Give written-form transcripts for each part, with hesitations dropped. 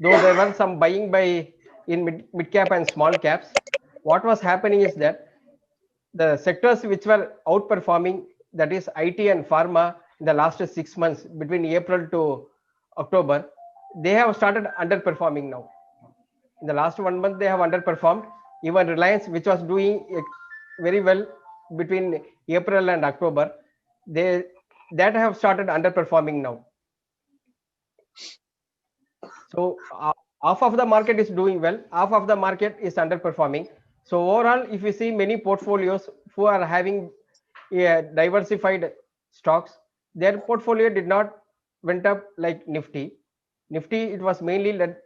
though there were some buying by in mid cap and small caps. What was happening is that the sectors which were outperforming, that is IT and pharma, in the last 6 months between April to October, they have started underperforming now. In the last 1 month, they have underperformed. Even Reliance, which was doing very well between April and October, they that have started underperforming now. So half of the market is doing well, half of the market is underperforming. So overall, if you see many portfolios who are having diversified stocks, their portfolio did not went up like Nifty. Nifty, it was mainly led,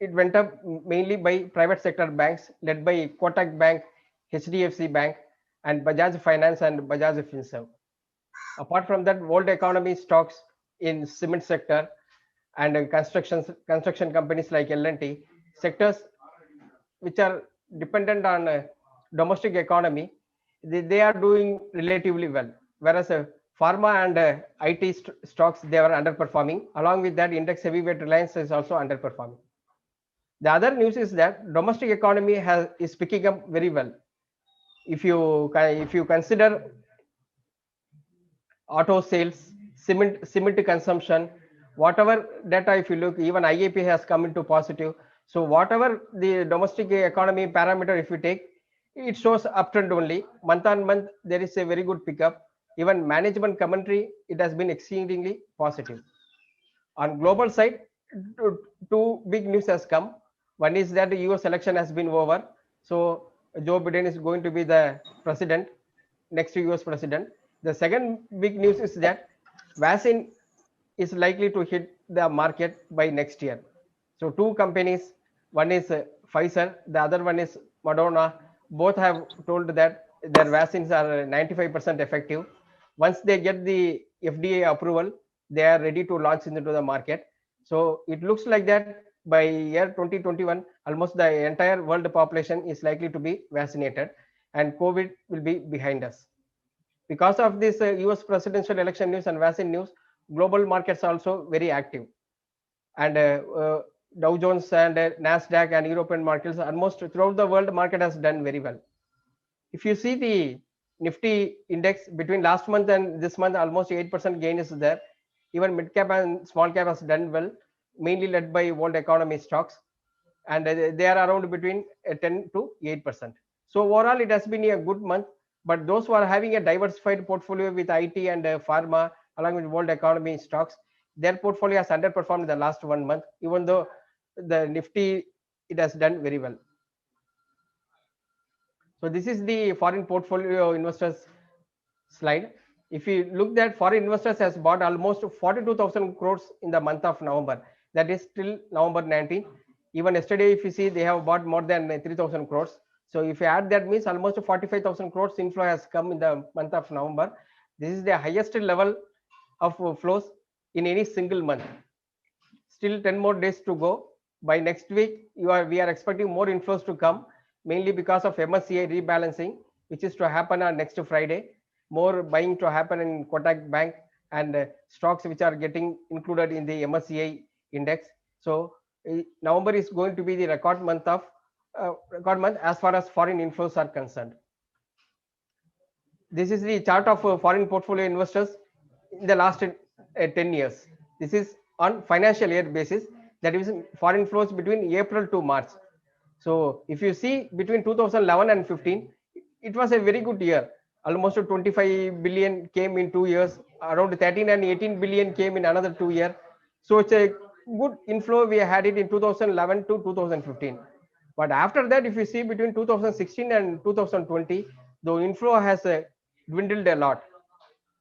it went up mainly by private sector banks led by Kotak Bank, HDFC Bank, and Bajaj Finance and Bajaj Finserv. Apart from that, world economy stocks in cement sector and construction companies like L&T, sectors which are dependent on domestic economy, they are doing relatively well. Whereas pharma and IT stocks, they are underperforming. Along with that, index heavyweight Reliance is also underperforming. The other news is that domestic economy is picking up very well. If you consider auto sales, cement consumption, whatever data, if you look, even IAP has come into positive. So whatever the domestic economy parameter, if you take, it shows uptrend only. Month on month, there is a very good pickup. Even management commentary, it has been exceedingly positive. On global side, two big news has come. One is that the US election has been over. So Joe Biden is going to be the president, next US president. The second big news is that vaccine is likely to hit the market by next year. So two companies, one is Pfizer, the other one is Moderna. Both have told that their vaccines are 95% effective. Once they get the FDA approval, they are ready to launch into the market. So it looks like that by year 2021, almost the entire world population is likely to be vaccinated, and COVID will be behind us. Because of this US presidential election news and vaccine news, global markets are also very active. And Dow Jones and Nasdaq and European markets, almost throughout the world, market has done very well. If you see the Nifty index between last month and this month, almost 8% gain is there. Even mid cap and small cap has done well, mainly led by world economy stocks, and they are around between 10 to 8%. So overall, it has been a good month. But those who are having a diversified portfolio with IT and pharma, along with world economy stocks, their portfolio has underperformed in the last 1 month, even though the Nifty, it has done very well. So this is the foreign portfolio investors slide. If you look that foreign investors has bought almost 42,000 crores in the month of November. That is till November 19. Even yesterday, if you see, they have bought more than 3,000 crores. So if you add that, means almost 45,000 crores inflow has come in the month of November. This is the highest level of flows in any single month. Still 10 more days to go. By next week, we are expecting more inflows to come, mainly because of MSCI rebalancing, which is to happen on next Friday. More buying to happen in Kotak Bank and stocks which are getting included in the MSCI index. So November is going to be the record month as far as foreign inflows are concerned. This is the chart of foreign portfolio investors in the last 10 years. This is on financial year basis, that is foreign flows between April to March. So if you see between 2011 and 15, it was a very good year. Almost 25 billion came in 2 years, around 13 and 18 billion came in another 2 year. So it's a good inflow. We had it in 2011 to 2015. But after that, if you see between 2016 and 2020, the inflow has dwindled a lot.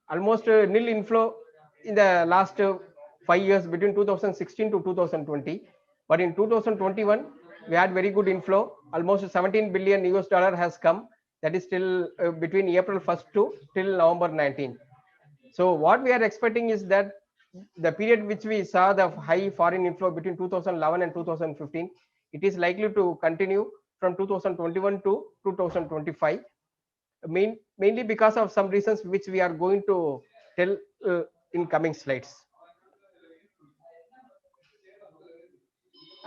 Almost nil inflow in the last 5 years between 2016 to 2020. But in 2021, we had very good inflow. Almost 17 billion US dollar has come. That is still between April 1st to till November 19th. So what we are expecting is that the period which we saw the high foreign inflow between 2011 and 2015, it is likely to continue from 2021 to 2025, mainly because of some reasons which we are going to tell in coming slides.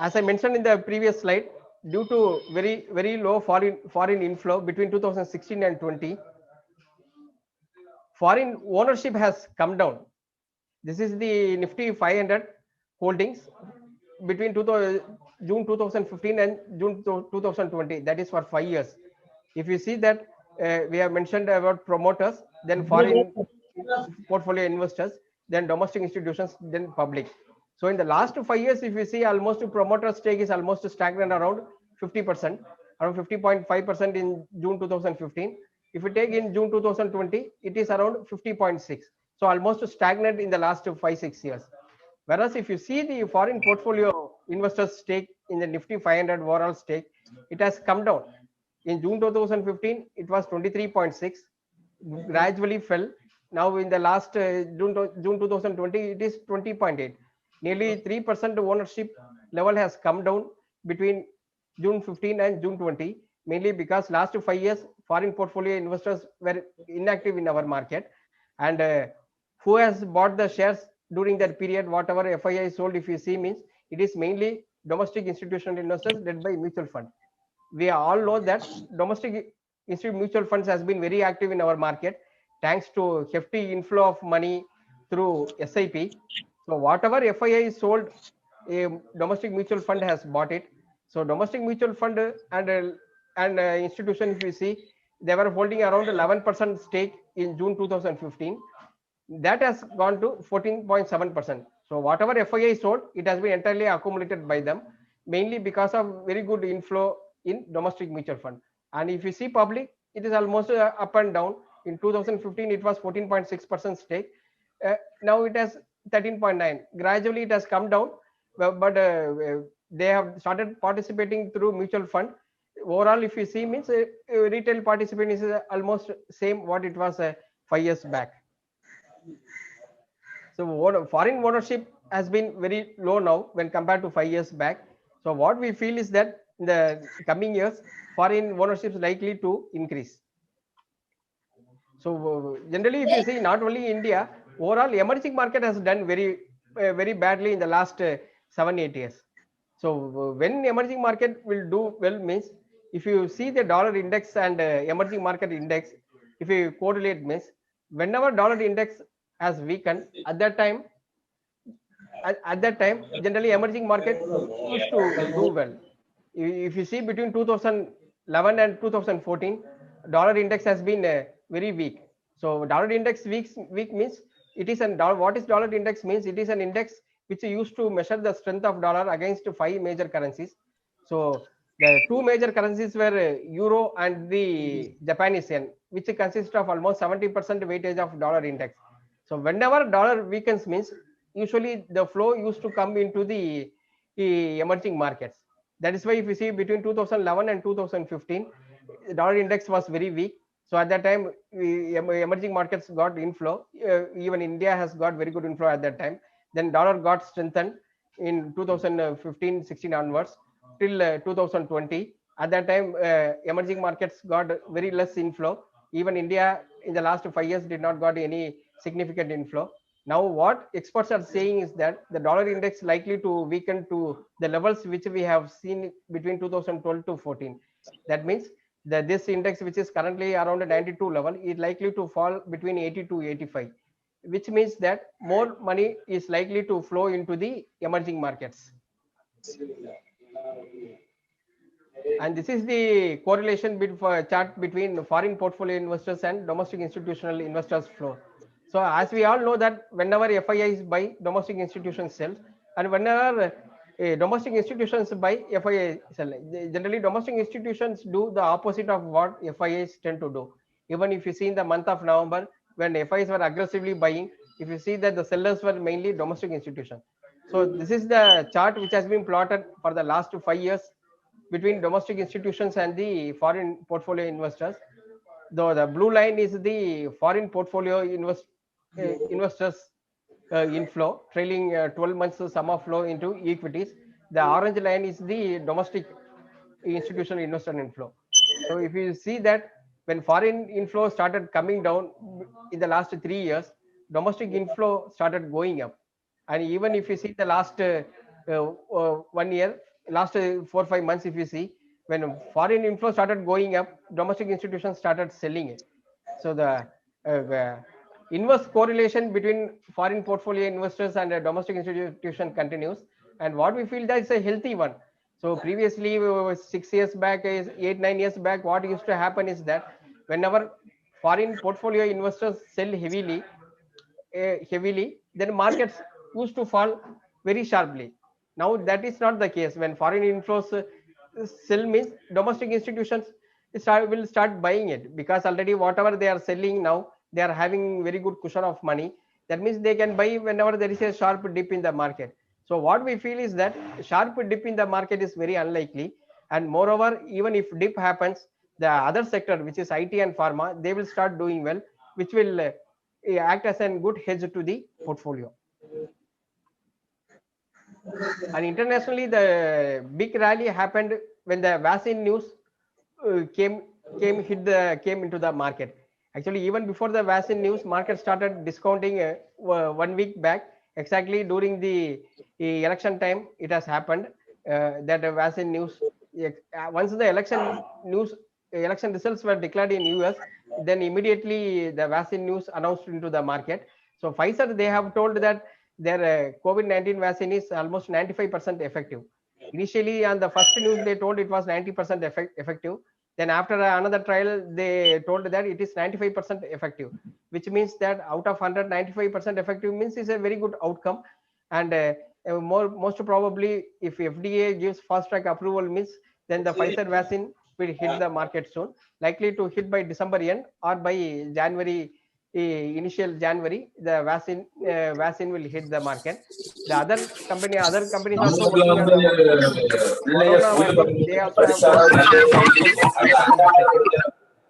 as I mentioned in the previous slide, due to very low foreign inflow between 2016 and 20, foreign ownership has come down. This is the Nifty 500 holdings between June 2015 and June 2020. That is for 5 years. If you see that, we have mentioned about promoters, then foreign portfolio investors, then domestic institutions, then public. So in the last 5 years, if you see, almost promoter stake is almost stagnant around 50%, around 50.5% in June 2015. If you take in June 2020, it is around 50.6. So almost stagnant in the last 5-6 years. Whereas if you see the foreign portfolio investors stake in the Nifty 500 overall stake, it has come down. In June 2015, it was 23.6, gradually fell. Now in the last June 2020, it is 20.8. Nearly 3% ownership level has come down between June 15 and June 20, mainly because last 5 years foreign portfolio investors were inactive in our market, and who has bought the shares during that period, whatever FII sold, if you see, means it is mainly domestic institutional investors led by mutual fund. We all know that domestic institutional mutual funds has been very active in our market thanks to hefty inflow of money through SIP. So whatever FII is sold, a domestic mutual fund has bought it. So domestic mutual fund and institution, if you see, they were holding around 11% stake in June 2015. That has gone to 14.7%. So whatever FII is sold, it has been entirely accumulated by them, mainly because of very good inflow in domestic mutual fund. And if you see public, it is almost up and down. In 2015, it was 14.6% stake. Now it has 13.9. Gradually, it has come down, but they have started participating through mutual fund. Overall, if you see, means retail participant is almost same what it was 5 years back. So foreign ownership has been very low now when compared to 5 years back. So what we feel is that in the coming years, foreign ownership is likely to increase. So generally, if you see, not only India, overall emerging market has done very badly in the last 7-8 years. So when emerging market will do well means, if you see the dollar index and emerging market index, if you correlate means, whenever dollar index has weakened, at that time generally emerging market used to do well. If you see between 2011 and 2014, dollar index has been very weak. So dollar index weak means, it is an dollar. What is dollar index means? It is an index which is used to measure the strength of dollar against 5 major currencies. So the 2 major currencies were euro and the Japanese yen, which consists of almost 70% weightage of dollar index. So whenever dollar weakens means, usually the flow used to come into the emerging markets. That is why if you see between 2011 and 2015, dollar index was very weak. So at that time, emerging markets got inflow. Even India has got very good inflow at that time. Then dollar got strengthened in 2015-16 onwards till 2020. At that time, emerging markets got very less inflow. Even India in the last 5 years did not got any significant inflow. Now what experts are saying is that the dollar index likely to weaken to the levels which we have seen between 2012 to 14. That means that this index, which is currently around a 92 level, is likely to fall between 80 to 85, which means that more money is likely to flow into the emerging markets. And this is the correlation chart between foreign portfolio investors and domestic institutional investors flow. So as we all know that whenever FIIs buy, domestic institutions sell, and whenever domestic institutions buy, FIIs sell. Generally, domestic institutions do the opposite of what FIIs tend to do. Even if you see in the month of November, when FIIs were aggressively buying, if you see that the sellers were mainly domestic institutions. So this is the chart which has been plotted for the last 5 years between domestic institutions and the foreign portfolio investors. Though the blue line is the foreign portfolio investors inflow, trailing 12 months sum of flow into equities. The orange line is the domestic institutional investor inflow. So if you see that when foreign inflow started coming down in the last 3 years, domestic inflow started going up. And even if you see the last 1 year, last 4 5 months, if you see, when foreign inflow started going up, domestic institutions started selling it. So the inverse correlation between foreign portfolio investors and a domestic institution continues, and what we feel that is a healthy one. So previously, 6 years back, 8 9 years back, what used to happen is that whenever foreign portfolio investors sell heavily, then markets used to fall very sharply. Now that is not the case. When foreign inflows sell means domestic institutions will start buying it, because already whatever they are selling now, they are having very good cushion of money. That means they can buy whenever there is a sharp dip in the market. So what we feel is that sharp dip in the market is very unlikely, and moreover, even if dip happens, the other sector, which is IT and pharma, they will start doing well, which will act as a good hedge to the portfolio. And internationally, the big rally happened when the vaccine news came into the market. Actually, even before the vaccine news, market started discounting 1 week back. Exactly during the election time, it has happened that the vaccine news. Once the election results were declared in US, then immediately the vaccine news announced into the market. So Pfizer, they have told that their COVID-19 vaccine is almost 95% effective. Initially, on the first news, they told it was 90% effective. Then after another trial, they told that it is 95% effective, which means that out of 100, 95% effective means is a very good outcome. And most probably, if FDA gives fast track approval means, then the Pfizer vaccine will hit the market soon, likely to hit by December end or by January, initial January, the vaccine will hit the market. The other companies also working on the Moderna vaccine. They also have told that it is also 95% effective,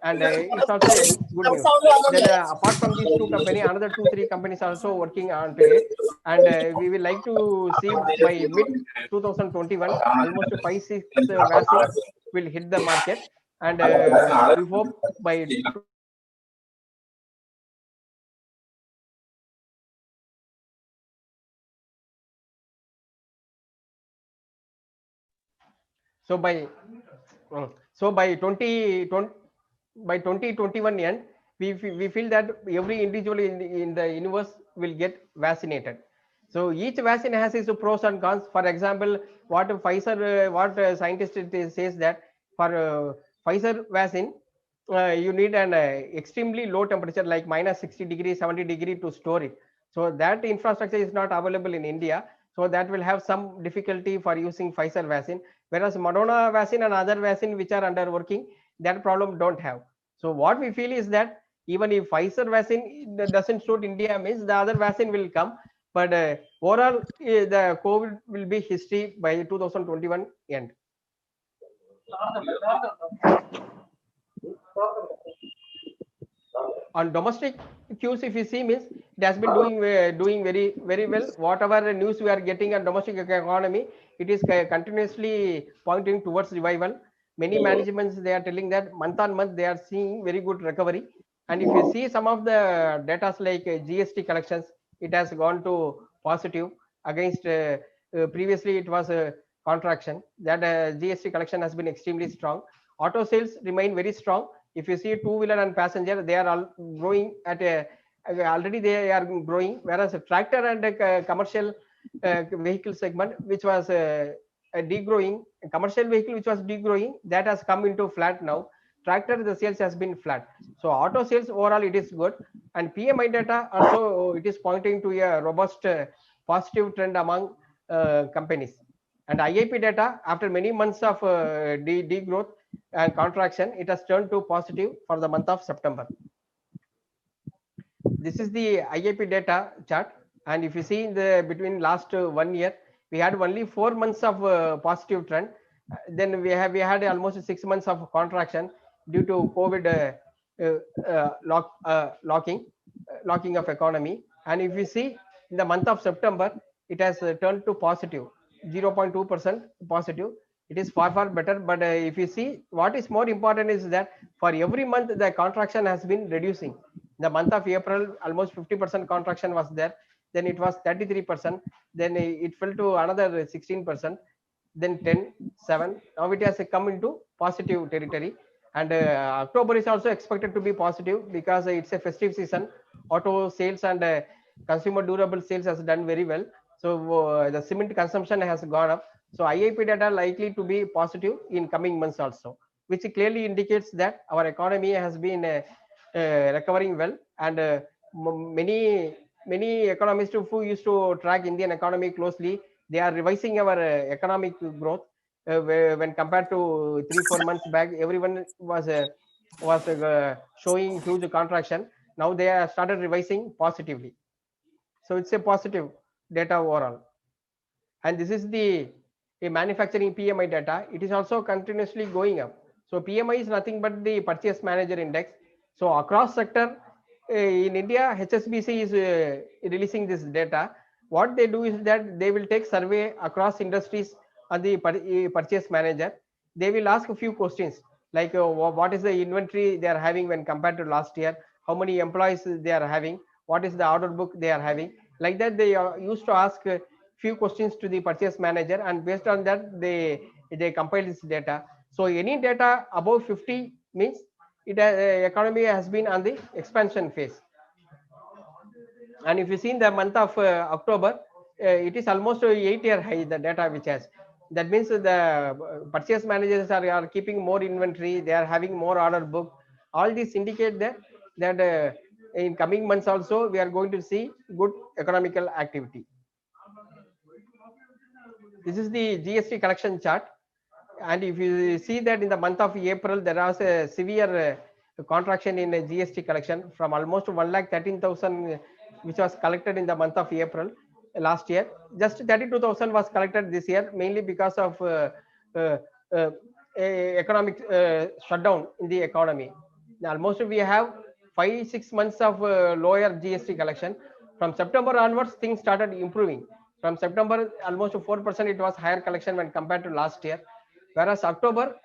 and it's also a good news. Then apart from these two companies, another 2 3 companies are also working on to it, and we will like to see by mid 2021 almost 5 6 vaccines will hit the market, and we hope by so by so by 2021 end, we feel that every individual in the universe will get vaccinated. So each vaccine has its pros and cons. For example, what Pfizer, what scientist says that for Pfizer vaccine, you need an extremely low temperature like minus 60 degree, 70 degree to store it. So that infrastructure is not available in India. So that will have some difficulty for using Pfizer vaccine. Whereas Moderna vaccine and other vaccine which are under working, that problem don't have. So what we feel is that even if Pfizer vaccine doesn't suit India means, the other vaccine will come. But overall, the COVID will be history by 2021 end. On domestic cues, if you see means, it has been doing very well. Whatever news we are getting on domestic economy, it is continuously pointing towards revival. Many managements, they are telling that month on month they are seeing very good recovery. And if you see some of the data like GST collections, it has gone to positive against previously it was a contraction. That GST collection has been extremely strong. Auto sales remain very strong. If you see two-wheeler and passenger, they are all growing at a already they are growing, whereas a tractor and a commercial vehicle segment, which was a degrowing, a commercial vehicle which was degrowing, that has come into flat now. Tractor, the sales has been flat. So auto sales overall it is good, and PMI data also it is pointing to a robust positive trend among companies. And IIP data, after many months of degrowth and contraction, it has turned to positive for the month of September. This is the IIP data chart, and if you see in the between last 1 year, we had only 4 months of positive trend. Then we had almost 6 months of contraction due to COVID locking of economy. And if you see in the month of September, it has turned to positive, 0.2% positive. It is far better. But if you see, what is more important is that for every month the contraction has been reducing. The month of April, almost 50% contraction was there. Then it was 33%. Then it fell to another 16%. then 10, 7. Now it has come into positive territory. And October is also expected to be positive because it's a festive season. Auto sales and consumer durable sales has done very well. So the cement consumption has gone up. So IIP data likely to be positive in coming months also, which clearly indicates that our economy has been recovering well. And many economists who used to track Indian economy closely, they are revising our economic growth. When compared to 3 4 months back, everyone was showing huge contraction. Now they have started revising positively. So it's a positive data overall. And this is the manufacturing PMI data. It is also continuously going up. So PMI is nothing but the purchase manager index. So across sector in India, HSBC is releasing this data. What they do is that they will take survey across industries on the purchase manager. They will ask a few questions like what is the inventory they are having when compared to last year, how many employees they are having, what is the order book they are having. Like that, they used to ask few questions to the purchase manager, and based on that they compile this data. So any data above 50 means it economy has been on the expansion phase. And if you see in the month of October, it is almost 8-year high, the data which has. That means the purchase managers are keeping more inventory, they are having more order book. All these indicate that in coming months also we are going to see good economical activity. This is the GST collection chart. And if you see that in the month of April, there was a severe contraction in GST collection from almost 1,13,000, which was collected in the month of April last year. Just 32,000 was collected this year, mainly because of uh, uh, economic shutdown in the economy. Almost we have 5 6 months of lower GST collection. From September onwards, things started improving. From September, almost 4% it was higher collection when compared to last year, whereas October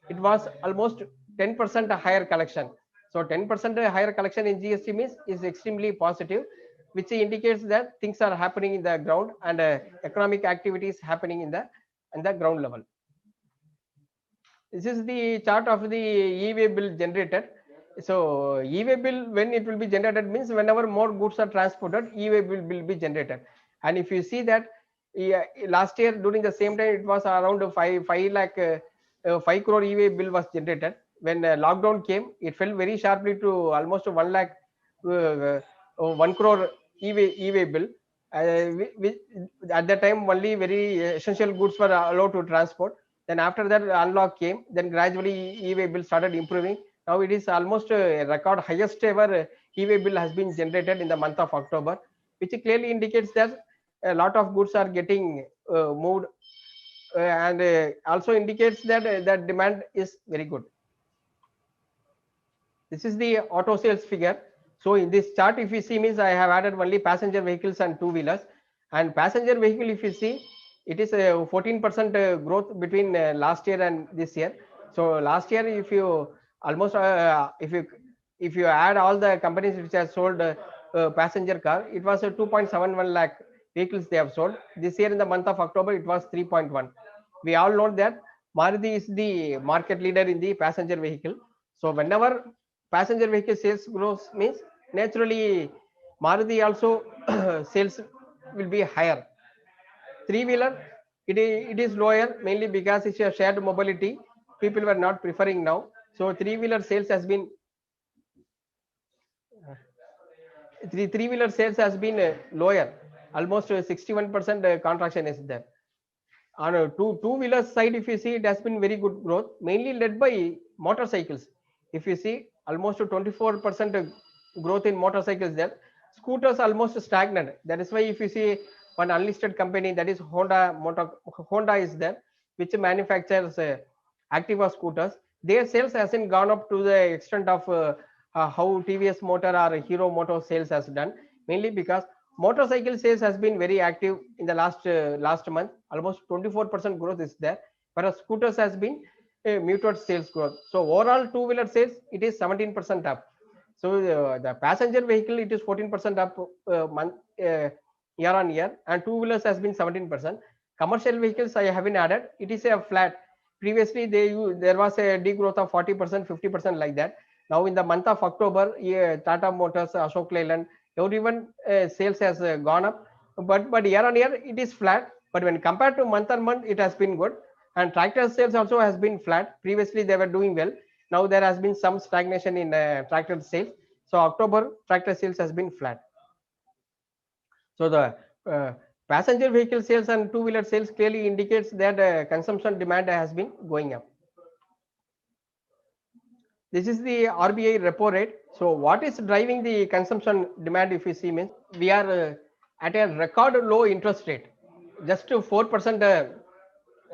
it was almost 10% higher collection. So 10% higher collection in GST means is extremely positive, which indicates that things are happening in the ground and economic activity is happening in the ground level. This is the chart of the e-way bill generated. So e-way bill, when it will be generated means whenever more goods are transported, e-way bill will be generated. And if you see that last year during the same time, it was around 5 crore e-way bill was generated. When lockdown came, it fell very sharply to almost 1 lakh 1 crore e-way bill. At that time only very essential goods were allowed to transport. Then after that unlock came, then gradually e-way bill started improving. Now it is almost a record highest ever e-way bill has been generated in the month of October, which clearly indicates that a lot of goods are getting moved, and also indicates that that demand is very good. This is the auto sales figure. So in this chart, if you see, means I have added only passenger vehicles and two wheelers. And passenger vehicle, if you see, it is a 14% growth between last year and this year. So last year, if you almost if you add all the companies which have sold passenger car, it was a 2.71 lakh vehicles they have sold. This year in the month of October, it was 3.1. We all know that Maruti is the market leader in the passenger vehicle. So whenever passenger vehicle sales grows means naturally Maruti also sales will be higher. Three wheeler, it is lower mainly because it's a shared mobility. People were not preferring now. So three wheeler sales has been three wheeler sales has been lower. Almost 61% contraction is there. On a two wheeler side, if you see, it has been very good growth, mainly led by motorcycles. If you see, almost 24% growth in motorcycles there. Scooters almost stagnant. That is why if you see one unlisted company, that is Honda is there, which manufactures Activa scooters. Their sales hasn't gone up to the extent of how TVS Motor or Hero Motor sales has done, mainly because motorcycle sales has been very active in the last month. Almost 24% growth is there, whereas scooters has been a muted sales growth. So overall two wheeler sales, it is 17% up. So the passenger vehicle, it is 14% up month year on year, and two wheelers has been 17%. Commercial vehicles I haven't added. It is a flat. Previously, there was a degrowth of 40%, 50% like that. Now in the month of October, yeah, Tata Motors, Ashok Leyland, everyone sales has gone up. But year on year it is flat. But when compared to month on month, it has been good. And tractor sales also has been flat. Previously they were doing well. Now there has been some stagnation in tractor sales. So October tractor sales has been flat. So the uh, passenger vehicle sales and two-wheeler sales clearly indicates that consumption demand has been going up. This is the RBI repo rate. So what is driving the consumption demand? If you see, means we are at a record low interest rate. Just to 4%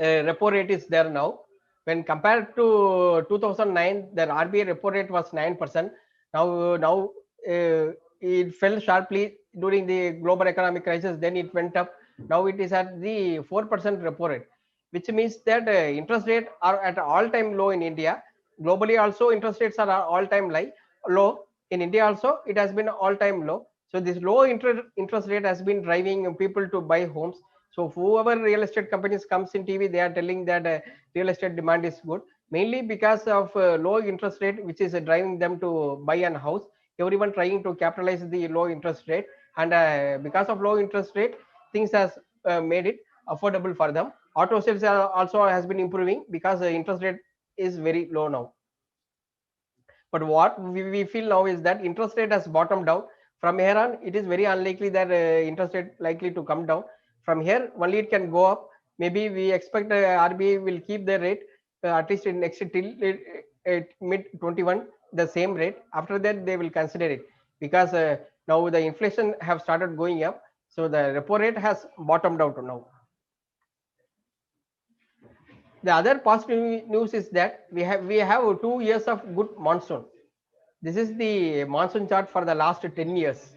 repo rate is there now. When compared to 2009, the RBI repo rate was 9%. Now it fell sharply during the global economic crisis. Then it went up. Now it is at the 4% repo rate, which means that interest rate are at all-time low in India. Globally also interest rates are all-time low. In India also it has been all-time low. So this low interest rate has been driving people to buy homes. So whoever real estate companies comes in TV, they are telling that real estate demand is good, mainly because of low interest rate, which is driving them to buy an house. Everyone trying to capitalize the low interest rate, and because of low interest rate, things has made it affordable for them. Auto sales also has been improving because the interest rate is very low now. But what we feel now is that interest rate has bottomed out. From here on, it is very unlikely that interest rate likely to come down. From here, only it can go up. Maybe we expect RBI will keep the rate at least in next till mid 21 the same rate. After that, they will consider it because now the inflation have started going up. So the repo rate has bottomed out now. The other positive news is that we have 2 years of good monsoon. This is the monsoon chart for the last 10 years.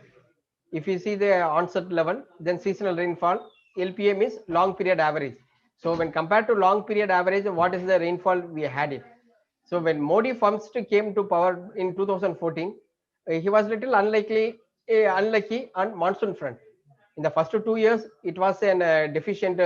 If you see the onset level, then seasonal rainfall, LPM is long period average. So when compared to long period average, what is the rainfall we had it? So when Modi first came to power in 2014, he was little unlucky on monsoon front. In the first 2 years, it was an deficient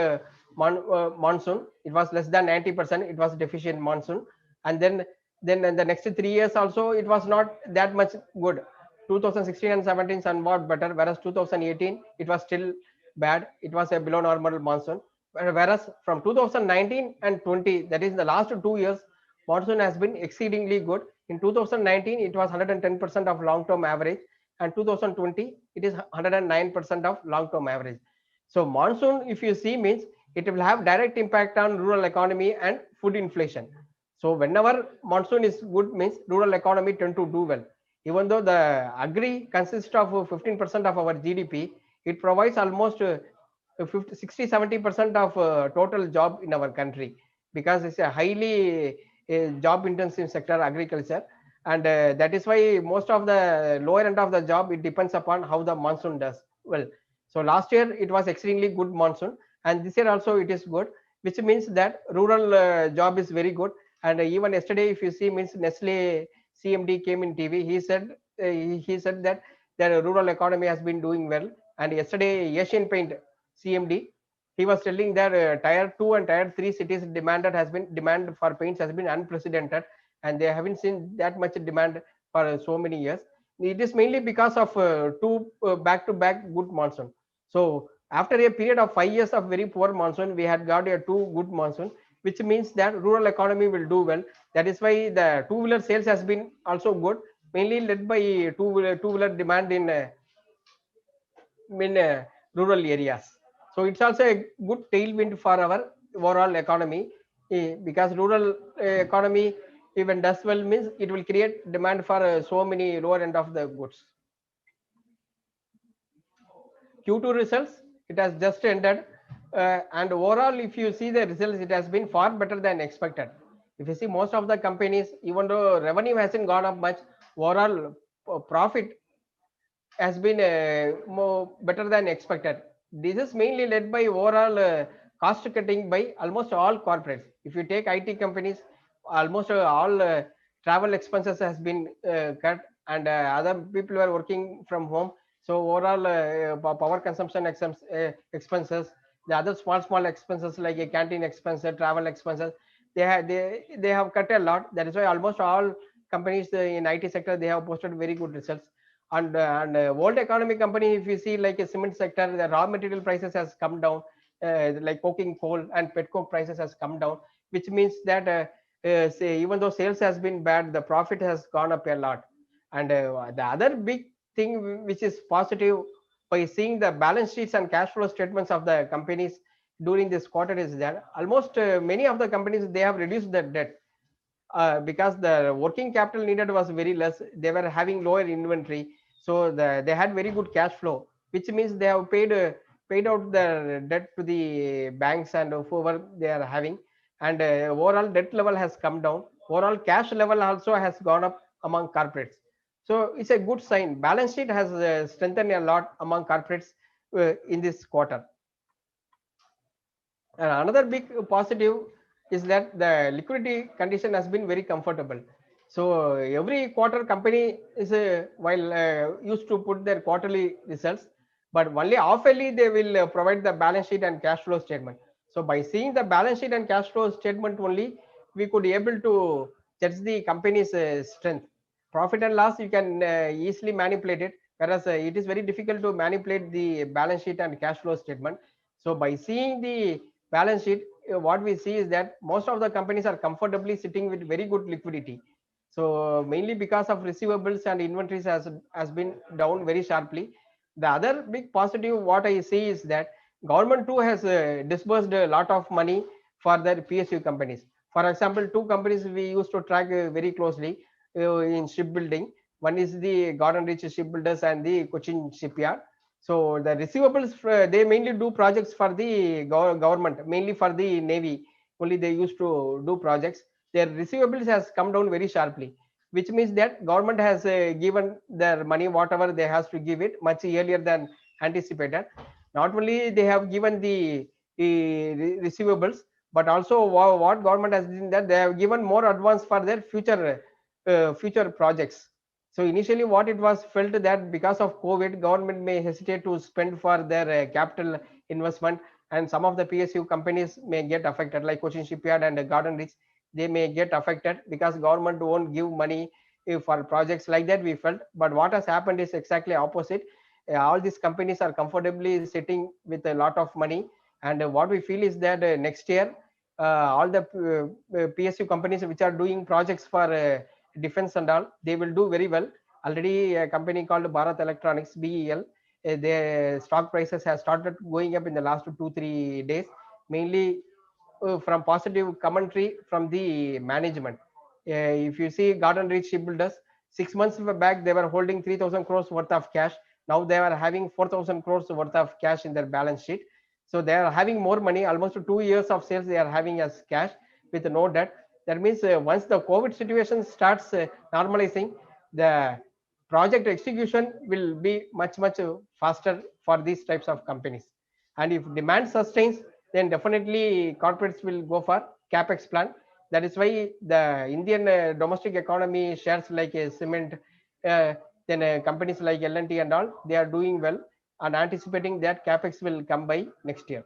monsoon. It was less than 90%. It was deficient monsoon, and then in the next 3 years also, it was not that much good. 2016 and 17 somewhat better, whereas 2018 it was still bad. It was a below normal monsoon. Whereas from 2019 and 20, that is the last 2 years, monsoon has been exceedingly good. In 2019, it was 110% of long-term average, and 2020 it is 109% of long-term average. So monsoon, if you see, means it will have direct impact on rural economy and food inflation. So whenever monsoon is good, means rural economy tend to do well. Even though the agri consists of 15% of our GDP, it provides almost 50, 60, 70% of total job in our country, because it's a highly job intensive sector, agriculture. And that is why most of the lower end of the job, it depends upon how the monsoon does well. So last year it was extremely good monsoon, and this year also it is good, which means that rural job is very good. And even yesterday, if you see, means Nestle CMD came in TV. He said that the rural economy has been doing well. And yesterday, Asian Paint CMD, he was telling that tier 2 and tier 3 cities demand for paints has been unprecedented, and they haven't seen that much demand for so many years. It is mainly because of two back-to-back good monsoon. So after a period of 5 years of very poor monsoon, we had got a two good monsoon, which means that rural economy will do well. That is why the two-wheeler sales has been also good, mainly led by two-wheeler demand in rural areas. So it's also a good tailwind for our overall economy, because rural economy even does well, means it will create demand for so many lower end of the goods. Q2 results, it has just ended, and overall, if you see the results, it has been far better than expected. If you see most of the companies, even though revenue hasn't gone up much, overall profit has been more better than expected. This is mainly led by overall cost cutting by almost all corporates. If you take IT companies, almost all travel expenses has been cut, and other people were working from home. So overall power consumption expenses, The other small expenses like a canteen expenses, travel expenses, they have cut a lot. That is why almost all companies in IT sector, they have posted very good results. And world economy company, if you see like a cement sector, the raw material prices has come down, like coking coal and petcoke prices has come down, which means that say, even though sales has been bad, the profit has gone up a lot. And the other big thing which is positive by seeing the balance sheets and cash flow statements of the companies during this quarter is that almost many of the companies, they have reduced their debt, because the working capital needed was very less. They were having lower inventory, so they had very good cash flow, which means they have paid out their debt to the banks and whoever they are having. And overall debt level has come down. Overall cash level also has gone up among corporates. So it's a good sign. Balance sheet has strengthened a lot among corporates in this quarter. And another big positive is that the liquidity condition has been very comfortable. So every quarter company is while used to put their quarterly results, but only half-yearly they will provide the balance sheet and cash flow statement. So by seeing the balance sheet and cash flow statement only, we could able to judge the company's strength. Profit and loss you can easily manipulate it, whereas it is very difficult to manipulate the balance sheet and cash flow statement. So by seeing the balance sheet, what we see is that most of the companies are comfortably sitting with very good liquidity. So mainly because of receivables and inventories has been down very sharply. The other big positive what I see is that government too has disbursed a lot of money for their PSU companies. For example, two companies we used to track very closely in shipbuilding. One is the Gordon Rich Shipbuilders and the Cochin Shipyard. So the receivables, they mainly do projects for the government, mainly for the Navy. Only they used to do projects. Their receivables has come down very sharply, which means that government has given their money, whatever they has to give it much earlier than anticipated. Not only they have given the receivables, but also what government has done that they have given more advance for their future projects. So initially, what it was felt that because of COVID, government may hesitate to spend for their capital investment, and some of the PSU companies may get affected, like Cochin Shipyard and Garden Rich. They may get affected because government won't give money for projects like that. We felt, but what has happened is exactly opposite. All these companies are comfortably sitting with a lot of money, and what we feel is that next year, all the PSU companies which are doing projects for defense and all, they will do very well. Already a company called Bharat Electronics, BEL, their stock prices have started going up in the last 2 3 days, mainly from positive commentary from the management. If you see Garden Reach Shipbuilders, 6 months back they were holding 3,000 crores worth of cash. Now they are having 4,000 crores worth of cash in their balance sheet. So they are having more money. Almost 2 years of sales they are having as cash with no debt. That means once the COVID situation starts normalizing, the project execution will be much faster for these types of companies. And if demand sustains, then definitely corporates will go for capex plan. That is why the Indian domestic economy shares like a cement, uh, then companies like L&T and all, they are doing well and anticipating that capex will come by next year.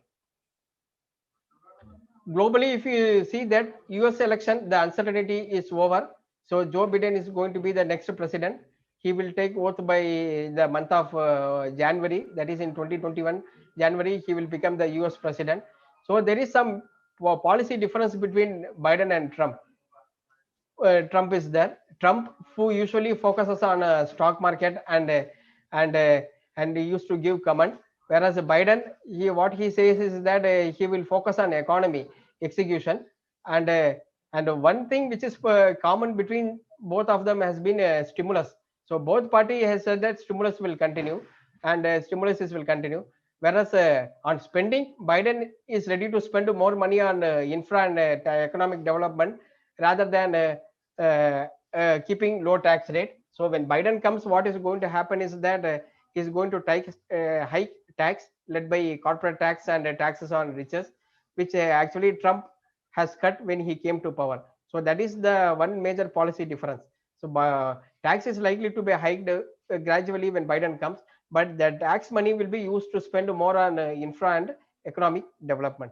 Globally, if you see that US election, the uncertainty is over. So Joe Biden is going to be the next president. He will take oath by the month of January, that is in 2021 January. He will become the US president. So there is some policy difference between Biden and Trump. Trump is there. Trump, who usually focuses on stock market and and he used to give comment, whereas Biden, what he says is that he will focus on economy execution. And one thing which is common between both of them has been stimulus. So both party has said that stimulus will continue, and stimulus will continue. Whereas on spending, Biden is ready to spend more money on infra and economic development rather than keeping low tax rate. So when Biden comes, what is going to happen is that he's going to take hike tax led by corporate tax and taxes on riches, which actually Trump has cut when he came to power. So that is the one major policy difference. So tax is likely to be hiked gradually when Biden comes, but the tax money will be used to spend more on infra and economic development.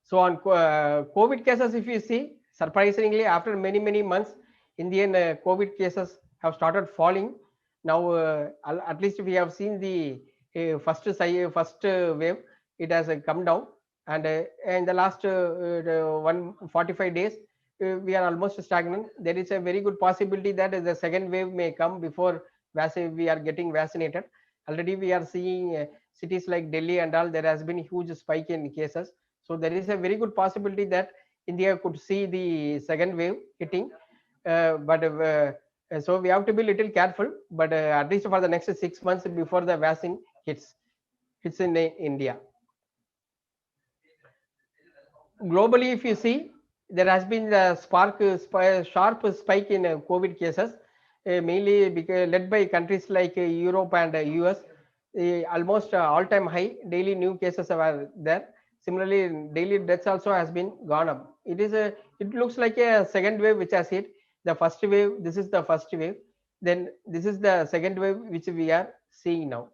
So on COVID cases, if you see, surprisingly, after many months, Indian COVID cases have started falling. Now, at least we have seen the first wave, it has come down, and in the last 145 days, we are almost stagnant. There is a very good possibility that the second wave may come before we are getting vaccinated. Already we are seeing cities like Delhi and all, there has been a huge spike in cases. So there is a very good possibility that India could see the second wave hitting. So we have to be a little careful, but at least for the next 6 months before the vaccine hits in India. Globally, if you see, there has been a sharp spike in COVID cases, mainly led by countries like Europe and US. Almost all-time high daily new cases are there. Similarly, daily deaths also has been gone up. It looks like a second wave which has hit. The first wave, this is the first wave. Then this is the second wave which we are seeing now.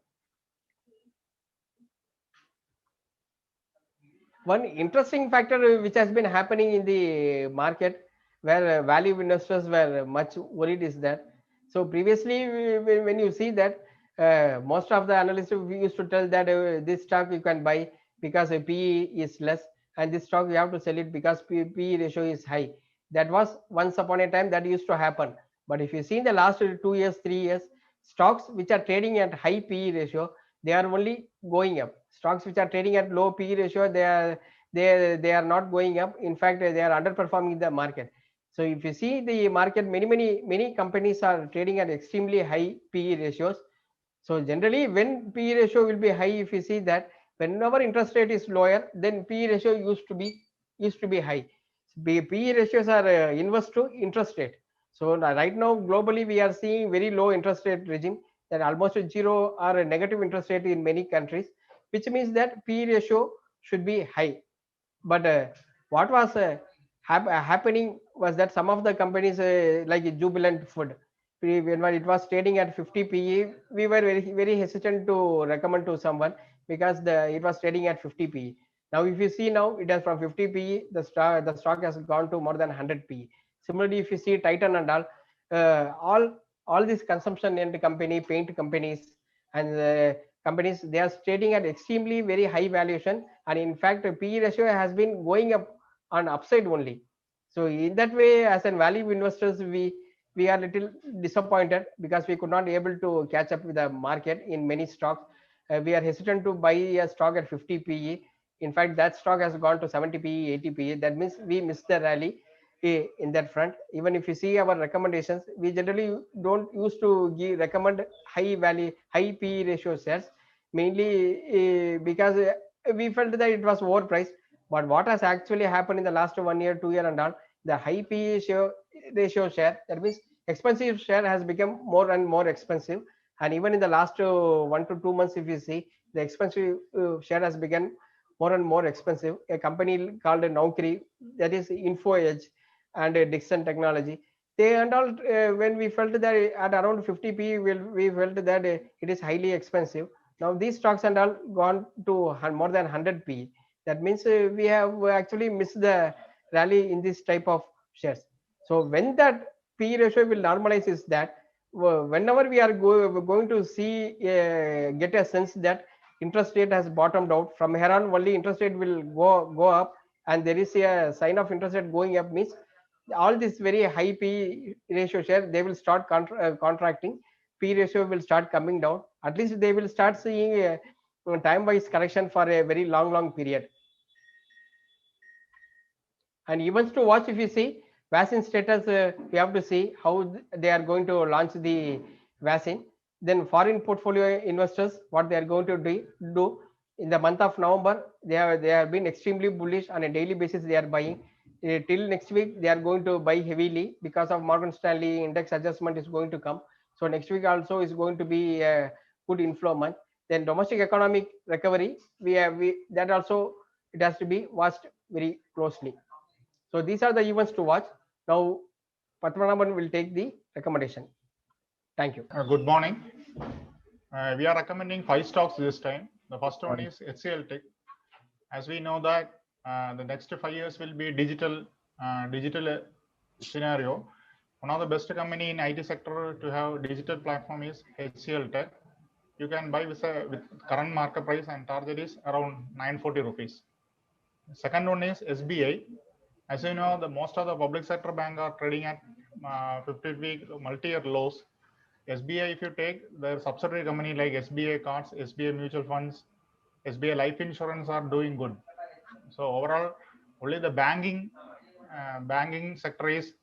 One interesting factor which has been happening in the market where value investors were much worried is that, so previously when you see that most of the analysts we used to tell that this stock you can buy because PE is less, and this stock you have to sell it because PE ratio is high. That was once upon a time that used to happen. But if you see in the last 2 years, 3 years, stocks which are trading at high PE ratio, they are only going up. Stocks which are trading at low PE ratio, they are not going up. In fact, they are underperforming the market. So if you see the market, many companies are trading at extremely high PE ratios. So generally, when PE ratio will be high, if you see that whenever interest rate is lower, then PE ratio used to be high. PE ratios are inverse to interest rate. So right now globally we are seeing very low interest rate regime, that almost zero or a negative interest rate in many countries, which means that PE ratio should be high. But what was happening was that some of the companies like Jubilant Food, when it was trading at 50 PE, we were very hesitant to recommend to someone because it was trading at 50 PE. Now, if you see now, it has from 50 PE, the stock has gone to more than 100 PE. Similarly, if you see Titan and all these consumption end company, paint companies, and companies, they are trading at extremely very high valuation, and in fact, PE ratio has been going up on upside only. So in that way, as an value investors, we are little disappointed because we could not able to catch up with the market in many stocks. We are hesitant to buy a stock at 50 PE. In fact, that stock has gone to 70 PE, 80 PE. That means we missed the rally in that front. Even if you see our recommendations, we generally don't used to recommend high PE ratio shares, mainly because we felt that it was overpriced. But what has actually happened in the last 1 year, 2 year and all, the high PE ratio share, that means expensive share has become more and more expensive. And even in the last 1 to 2 months, if you see, the expensive share has become more and more expensive. A company called Naukri, that is InfoEdge, and Dixon Technology, they and all, when we felt that at around 50 P, we felt that it is highly expensive. Now these stocks and all gone to more than 100 P. That means we have actually missed the rally in this type of shares. So when that P ratio will normalize is that whenever we are going to see, get a sense that interest rate has bottomed out, from here on only interest rate will go up, and there is a sign of interest rate going up, means all this very high P ratio share, they will start contracting. P ratio will start coming down. At least they will start seeing a time-wise correction for a very long period. And events to watch, if you see vaccine status, we have to see how they are going to launch the vaccine. Then foreign portfolio investors, what they are going to do in the month of November, they have been extremely bullish. On a daily basis they are buying. Till next week they are going to buy heavily because of Morgan Stanley index adjustment is going to come. So next week also is going to be a good inflow month. Then domestic economic recovery, that also it has to be watched very closely. So these are the events to watch. Now Padmanabhan will take the recommendation. Thank you. Good morning. We are recommending 5 stocks this time. The first one is HCL Tech. As we know that the next 5 years will be digital scenario. One of the best company in IT sector to have digital platform is HCL Tech. You can buy with current market price, and target is around 940 rupees. Second one is SBI. As you know, the most of the public sector bank are trading at 50-week multi-year lows. SBI, if you take their subsidiary company like SBI Cards, SBI Mutual Funds, SBI Life Insurance are doing good. So overall, only the banking sector is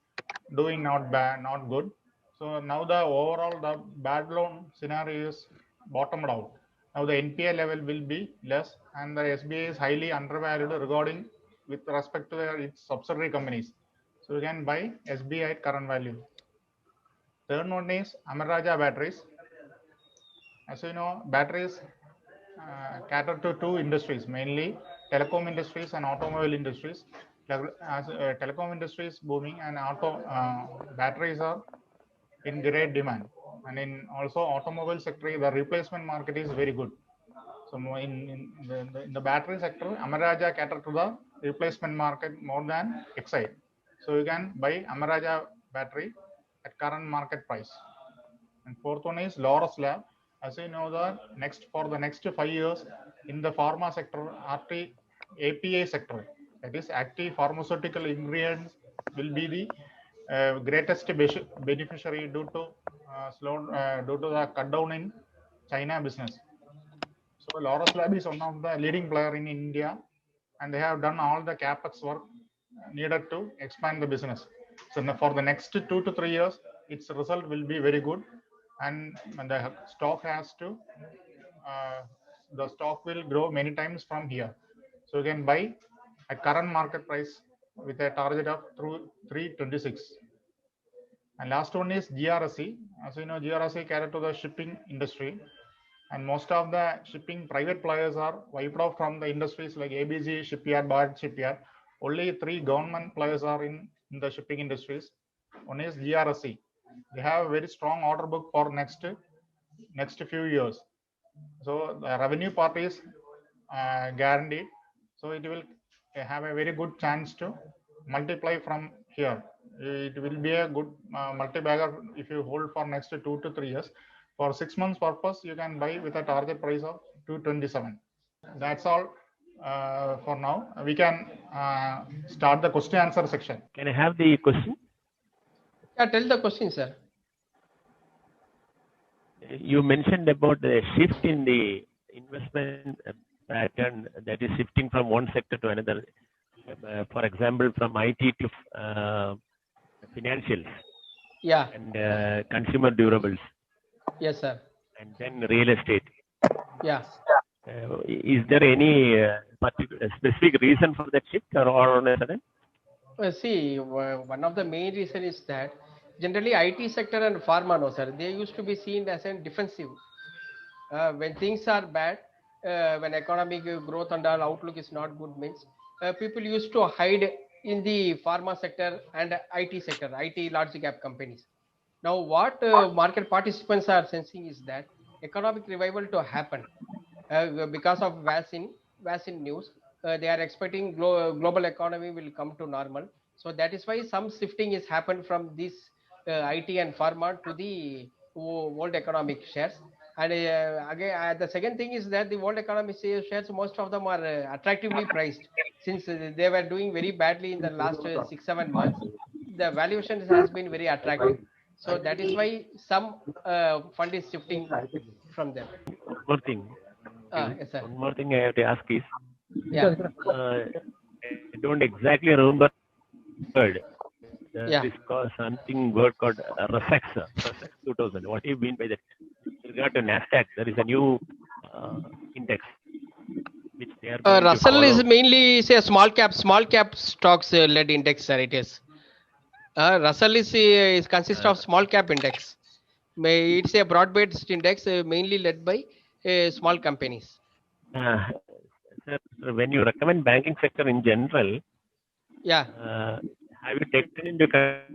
doing not bad, not good. So now the overall the bad loan scenario is bottomed out. Now the NPA level will be less, and the SBI is highly undervalued regarding with respect to its subsidiary companies. So you can buy SBI at current value. Third one is Amara Raja Batteries. As you know, batteries cater to two industries, mainly telecom industries and automobile industries. As telecom industry is booming, and batteries are in great demand, and in also automobile sector, the replacement market is very good. So in the battery sector, Amara Raja cater to the replacement market more than Exide. So you can buy Amara Raja battery at current market price. And fourth one is Laurus Lab. As you know, for the next 5 years in the pharma sector, API sector, that is active pharmaceutical ingredients, will be the greatest beneficiary due to the cut down in China business. So Laurus Lab is one of the leading player in India, and they have done all the capex work needed to expand the business. So for the next 2 to 3 years, its result will be very good, and the stock the stock will grow many times from here. So you can buy at current market price with a target of through 326. And last one is GRSE. As you know, GRSE cater to the shipping industry, and most of the shipping private players are wiped off from the industries like ABG Shipyard, Bharat Shipyard. Only 3 government players are in the shipping industries. One is GRSE. They have a very strong order book for next few years. So the revenue part is guaranteed. So it will have a very good chance to multiply from here. It will be a good multi-bagger if you hold for next 2 to 3 years. For 6 months purpose, you can buy with a target price of 227. That's all for now. We can start the question answer section. Can I have the question? Yeah, tell the question, sir. You mentioned about the shift in the investment pattern, that is shifting from one sector to another. For example, from IT to financials. Yeah. And consumer durables. Yes, sir. And then real estate. Yeah. Is there any particular specific reason for that shift, or all on a sudden? See, one of the main reason is that generally IT sector and pharma, no sir, they used to be seen as a defensive. When things are bad, when economic growth and all outlook is not good, means people used to hide in the pharma sector and IT sector, IT large cap companies. Now, what market participants are sensing is that economic revival to happen because of vaccine news. They are expecting global economy will come to normal. So that is why some shifting is happened from this IT and pharma to the world economic shares. And again, the second thing is that the world economic shares, most of them are attractively priced, since they were doing very badly in the last 6-7 months. The valuation has been very attractive. So that is why some fund is shifting from them. One more thing. Yes, sir. One more thing I have to ask is, Yeah. I don't exactly remember the word. Yeah. This called something word called REFX 2000. What do you mean by that? With regard to NASDAQ, there is a new index which they are going Russell to is mainly say small cap stocks led index, sir. It is. Russell is consists of small cap index. It's a broad based index mainly led by small companies. Sir, when you recommend banking sector in general, yeah, have you taken into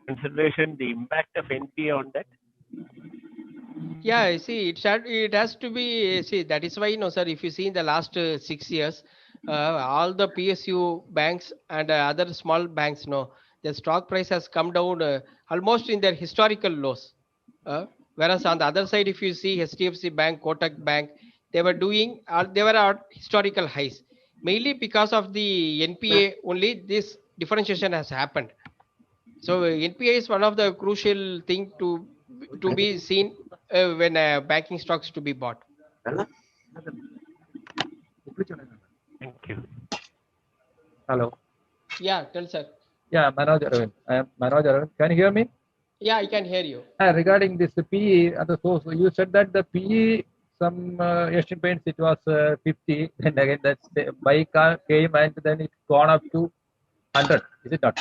consideration the impact of NPA on that? Yeah, you see, it has to be, see, that is why, sir, if you see in the last 6 years, all the PSU banks and other small banks, the stock price has come down almost in their historical lows. Whereas on the other side, if you see HDFC Bank, Kotak Bank, they were at historical highs, mainly because of the NPA. Only this differentiation has happened. So NPA is one of the crucial thing to be seen when banking stocks to be bought. Thank you. Hello. Yeah, tell sir. Yeah, Manoj Arvind. I am Manoj Arvind. Can you hear me? Yeah, I can hear you. Regarding this PE and the source, you said that the PE, some Asian Paints, it was 50. Then again, that's came and then it's gone up to 100. Is it not?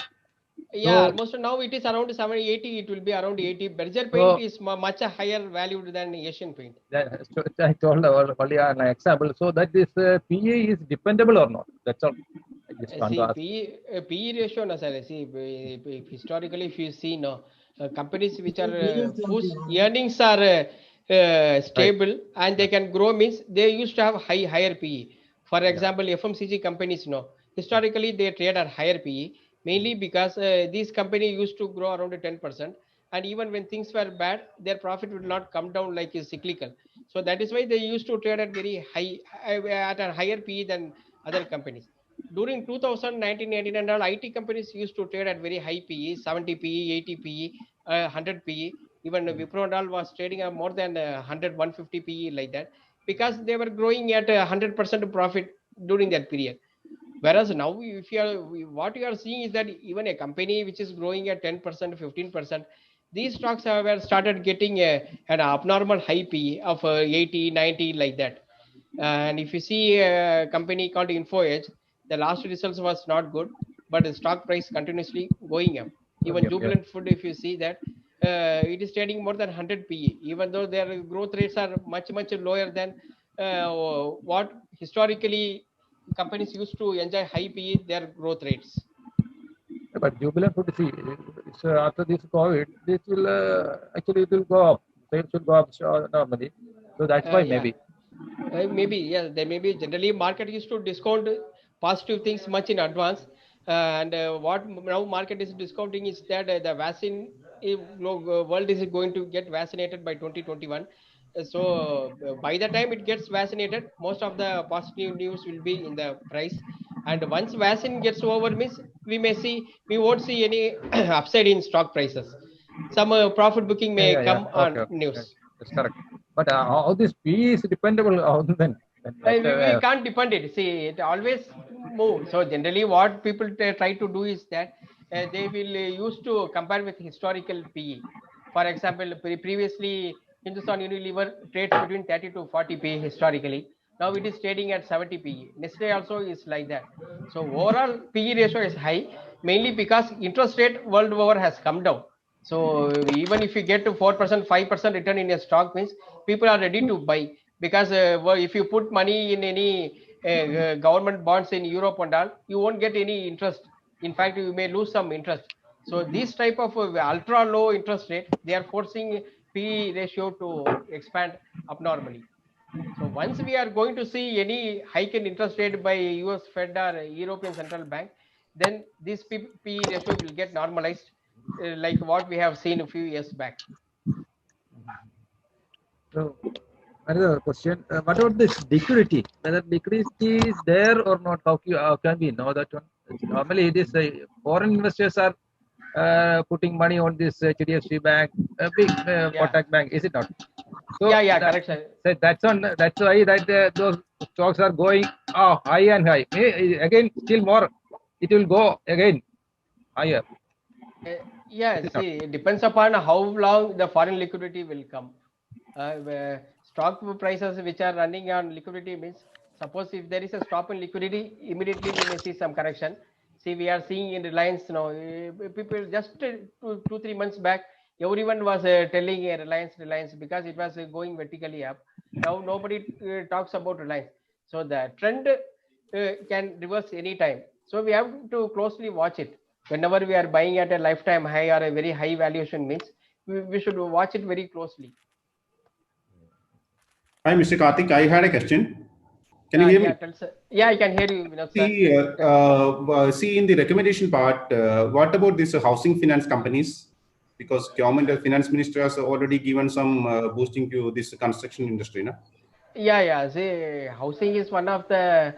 Yeah, So, almost now it is around 70, 80. It will be around 80. Berger paint so is much a higher valued than Asian paint. I told only an example. So that this PE is dependable or not? That's all. I just want to See, ask. PE ratio, no, sir. See, historically, if you see, no, companies which are whose earnings are Right. stable and they can grow means they used to have higher PE. For Yeah. example, FMCG companies, no, historically they trade at higher PE mainly because these companies used to grow around 10%, and even when things were bad, their profit would not come down like is cyclical. So that is why they used to trade at very high at a higher PE than other companies. During 2019 18 and all, IT companies used to trade at very high PE, 70 PE, 80 PE, 100 PE. Even Wipro and all was trading at more than 100 150 PE like that, because they were growing at 100% profit during that period. Whereas now, if you are what you are seeing is that even a company which is growing at 10%, 15%, these stocks have started getting an abnormal high PE of 80, 90 like that. And if you see a company called Info Edge, the last results was not good, but the stock price continuously going up. Even Okay, okay. Jubilant Food, if you see that, it is trading more than 100 PE, even though their growth rates are much, much lower than what historically companies used to enjoy high PE, their growth rates. But Jubilant Food, see, so after this COVID, this will actually it will go up. Sales will go up normally. So that's why Yeah. maybe. Maybe, yeah, there may be generally market used to discount positive things much in advance. And what now market is discounting is that the vaccine world is going to get vaccinated by 2021. So by the time it gets vaccinated, most of the positive news will be in the price. And once vaccine gets over, means we won't see any upside in stock prices. Some profit booking Yeah, may yeah, yeah. come Okay, on okay. Yes, news. that's correct. But how this P is dependable on then? That's We can't depend it. See, it always move. So generally, what people try to do is that they will use to compare with historical PE. For example, previously Hindustan Unilever trades between 30 to 40 PE historically. Now it is trading at 70 PE. Nestle also is like that. So overall PE ratio is high, mainly because interest rate world over has come down. So even if you get to 4%, 5% return in a stock means people are ready to buy, because well, if you put money in any government bonds in Europe and all, you won't get any interest. In fact, you may lose some interest. So this type of ultra low interest rate, they are forcing PE ratio to expand abnormally. So once we are going to see any hike in interest rate by US Fed or European Central Bank, then this PE ratio will get normalized, like what we have seen a few years back. so another question. What about this liquidity? Whether liquidity is there or not? How can we know that one? Normally, it is foreign investors are putting money on this HDFC Bank, big Yeah, Kotak Bank. Is it not? So yeah, yeah, correct, sir. that's on. That's why that those stocks are going high and high. Again, still more. It will go again higher. Uh, Is yeah, it not? see, it depends upon how long the foreign liquidity will come. Where stock prices which are running on liquidity means, suppose if there is a stop in liquidity, immediately we may see some correction. See, we are seeing in Reliance, people just 2 3 months back, everyone was telling Reliance because it was going vertically up. Now nobody talks about Reliance. So the trend can reverse anytime. So we have to closely watch it. Whenever we are buying at a lifetime high or a very high valuation means, we should watch it very closely. Hi, Mr. Karthik. I had a question. Can you hear me? Yeah, I can hear you, Vinod, sir. See, in the recommendation part, what about these housing finance companies? Because government finance minister has already given some boosting to this construction industry, no? Yeah. See, housing is one of the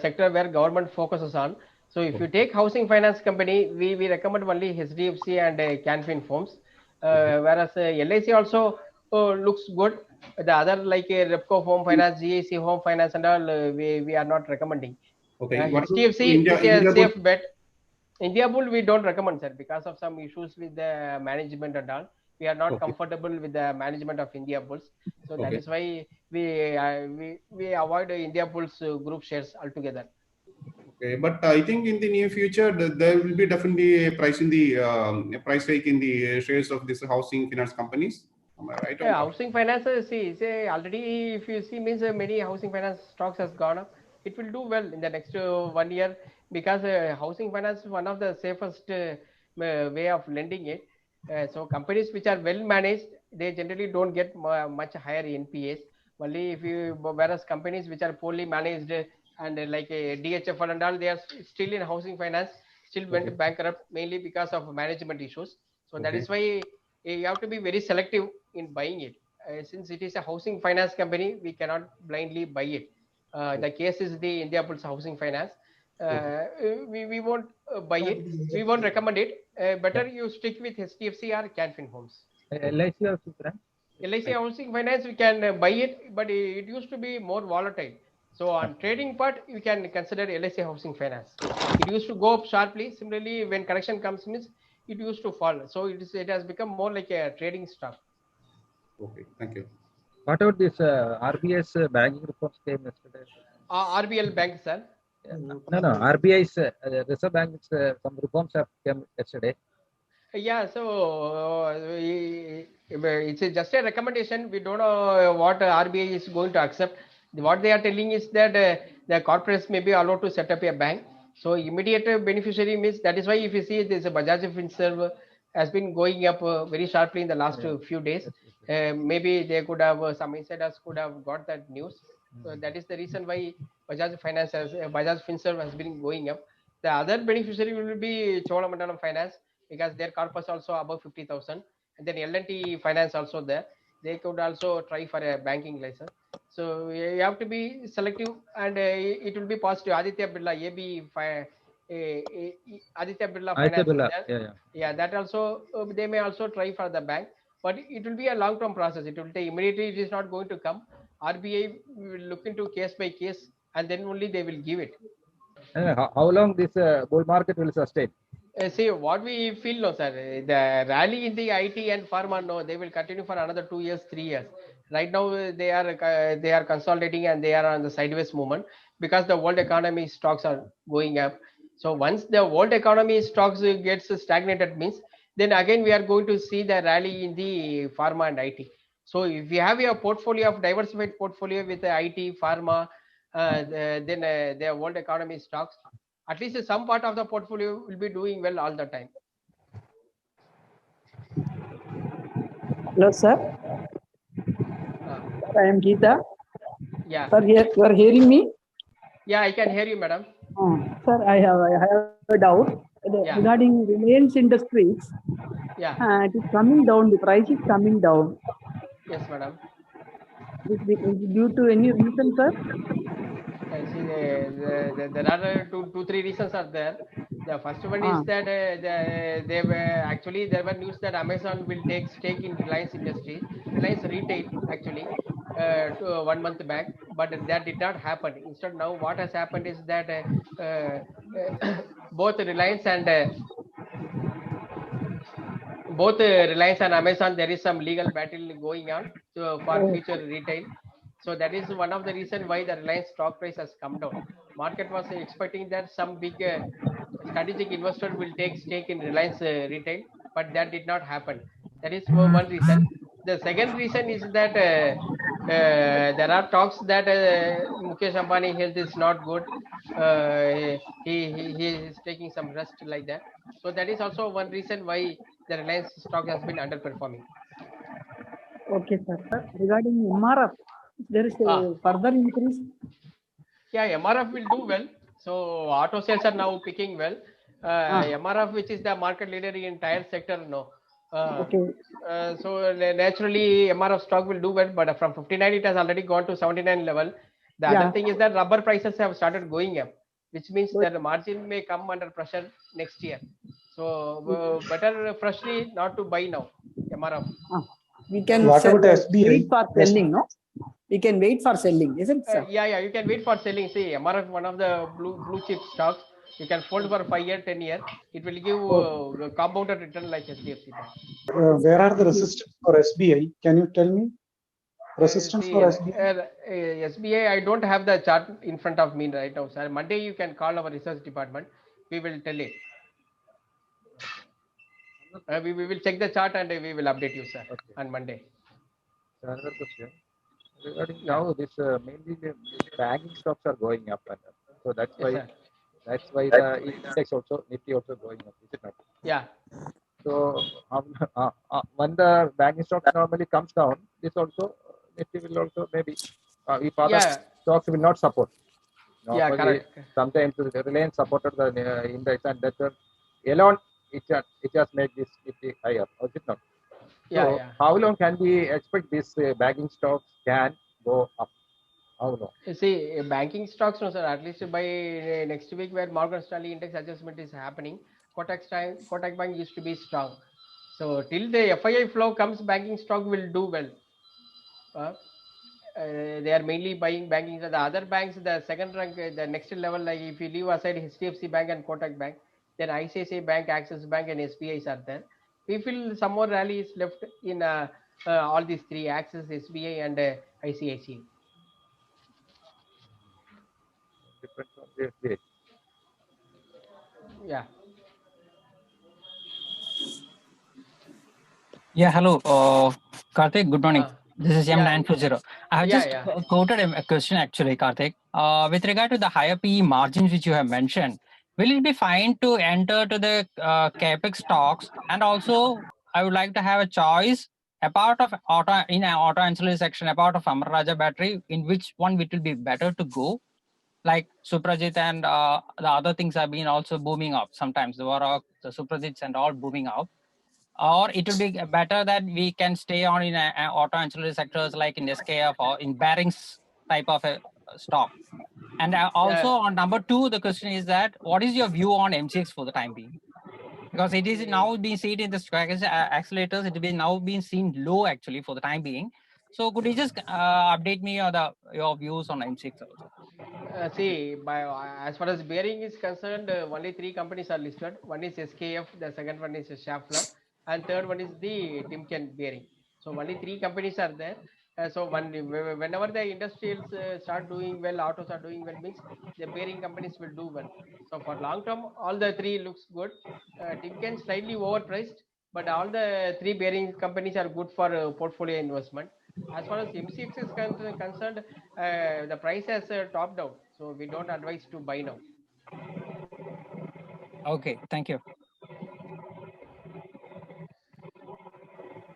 sector where government focuses on. So if you take housing finance company, we recommend only HDFC and Canfin firms, whereas LIC also looks good. The other like Repco Home Finance, GIC Home Finance and all, we are not recommending. Okay. What about HDFC is a India safe bet. India Bull we don't recommend, sir, because of some issues with the management and all. We are not comfortable with the management of India Bulls, so that is why we avoid India Bulls group shares altogether. Okay, but I think in the near future there will be definitely a price in the price hike in the shares of this housing finance companies. Am I right? Yeah, housing finance, say already if you see means many housing finance stocks has gone up. It will do well in the next 1 year because housing finance is one of the safest way of lending it. So companies which are well managed, they generally don't get much higher NPAs. Only if you, whereas companies which are poorly managed and like DHFL and all, they are still in housing finance, still went bankrupt mainly because of management issues. So that is why you have to be very selective in buying it. Since it is a housing finance company, we cannot blindly buy it. The case is the India Pulse Housing Finance. We won't buy it. We won't recommend it. Better you stick with HDFC or Canfin Homes. LIC also, sir. LIC Housing Finance, we can buy it, but it used to be more volatile. So on trading part, you can consider LIC Housing Finance. It used to go up sharply. Similarly, when correction comes, means it used to fall. So it has become more like a trading stock. Okay, thank you. What about this RBI's banking reforms came yesterday? RBL Bank, sir. No, RBI's Reserve Bank's some reforms have come yesterday. Yeah, so it's just a recommendation. We don't know what RBI is going to accept. What they are telling is that the corporates may be allowed to set up a bank. So immediate beneficiary means, that is why if you see this Bajaj Finserv has been going up very sharply in the last few days. Maybe they could have some insiders could have got that news. So that is the reason why Bajaj Finserv has been going up. The other beneficiary will be Cholamandalam Finance, because their corpus also above 50,000, and then L&T Finance also there. They could also try for a banking license. So you have to be selective, and it will be positive. Aditya Birla Aditya Birla Finance is there. Yeah, that also they may also try for the bank, but it will be a long-term process. It will take immediately. It is not going to come. RBI will look into case by case, and then only they will give it. How long this bull market will sustain? See, what we feel, no, sir. The rally in the IT and pharma, no, they will continue for another 2 years, 3 years. Right now, they are consolidating and they are on the sideways movement because the world economy stocks are going up. So once the world economy stocks gets stagnated, means then again we are going to see the rally in the pharma and IT. So if you have a portfolio of diversified portfolio with the IT, pharma, then the world economy stocks, at least some part of the portfolio will be doing well all the time. Hello, sir. I am Geeta. Yeah. Sir, you are hearing me? Yeah, I can hear you, madam. Sir, I have a doubt regarding Reliance Industries. Yeah. It is coming down. The price is coming down. Yes, madam. Is it due to any reason, sir? See, there are two, three reasons are there. The first one is that there were news that Amazon will take stake in Reliance Industries, Reliance Retail actually, 1 month back, but that did not happen. Instead, now what has happened is that both Reliance and Reliance and Amazon, there is some legal battle going on for future retail. So that is one of the reasons why the Reliance stock price has come down. Market was expecting that some big strategic investor will take stake in Reliance retail, but that did not happen. That is one reason. The second reason is that there are talks that Mukesh Ambani health is not good. He is taking some rest like that. So that is also one reason why the Reliance stock has been underperforming. Okay, sir. Regarding MRF, there is Ah. a further increase. Yeah, MRF will do well. So auto sales are now picking well. MRF, which is the market leader in tire sector, no. Okay. So naturally, MRF stock will do well, but from 59 it has already gone to 79 level. The other Yeah. thing is that rubber prices have started going up, which means But- that the margin may come under pressure next year. So better freshly not to buy now, MRF. We can What sell, about SBI? wait for Yes. selling, no? We can wait for selling, isn't it, sir? Yeah, you can wait for selling. See, MRF, one of the blue chip stocks. You can hold for 5 year, 10 year. It will give compounded return like HDFC Bank. Where are the resistance for SBI? Can you tell me? Resistance See, for SBI? SBI, I don't have the chart in front of me right now, sir. Monday you can call our research department. We will tell it. We will check the chart and we will update you, sir, Okay. on Monday. Another question regarding Yeah. now this mainly the banking stocks are going up and up. So Yes, sir. that's why the index also Nifty also going up, is it not? Yeah. So when the banking stocks normally comes down, this also Nifty will also maybe if other Yeah. stocks will not support. Yeah, Normally, correct. sometimes the Reliance supported the index and that alone it just make this Nifty higher, or is it not? Yeah, So yeah. how long can we expect this banking stocks can go up? How long? You see, banking stocks, no, sir, at least by next week, where Morgan Stanley index adjustment is happening, Kotak Bank used to be strong. So till the FII flow comes, banking stock will do well. They are mainly buying banking. The other banks, the second rank, the next level, like if you leave aside HDFC Bank and Kotak Bank, then ICICI Bank, Axis Bank, and SBIs are there. We feel some more rally is left in all these three: Axis, SBI, and ICICI. Depends on the SBI. Yeah. Yeah, hello, Karthik. Good morning. This is Yeah. M940. I have Yeah, just yeah. quoted a question actually, Karthik. With regard to the higher PE margins which you have mentioned, will it be fine to enter to the capex stocks? And also, I would like to have a choice apart of auto in an auto ancillary section, apart of Amara Raja battery, in which one it will be better to go? Like Suprajit and the other things have been also booming up. Sometimes the Varroc, the Suprajits and all booming up. Or it will be better that we can stay on in auto ancillary sectors like in SKF or in bearings type of a stock. And also on number two, the question is that what is your view on MCX for the time being? Because it is now being seen in the accelerators, it will now being seen low actually for the time being. So could you just update me on your views on MCX also? See, as far as bearing is concerned, only three companies are listed. One is SKF, the second one is Schaeffler, and third one is the Timken Bearing. So only three companies are there. So whenever the industrials start doing well, autos are doing well, means the bearing companies will do well. So for long term, all the three looks good. Timken slightly overpriced, but all the three bearing companies are good for portfolio investment. As far as MCX is concerned, the price has topped out, so we don't advise to buy now. Okay, thank you.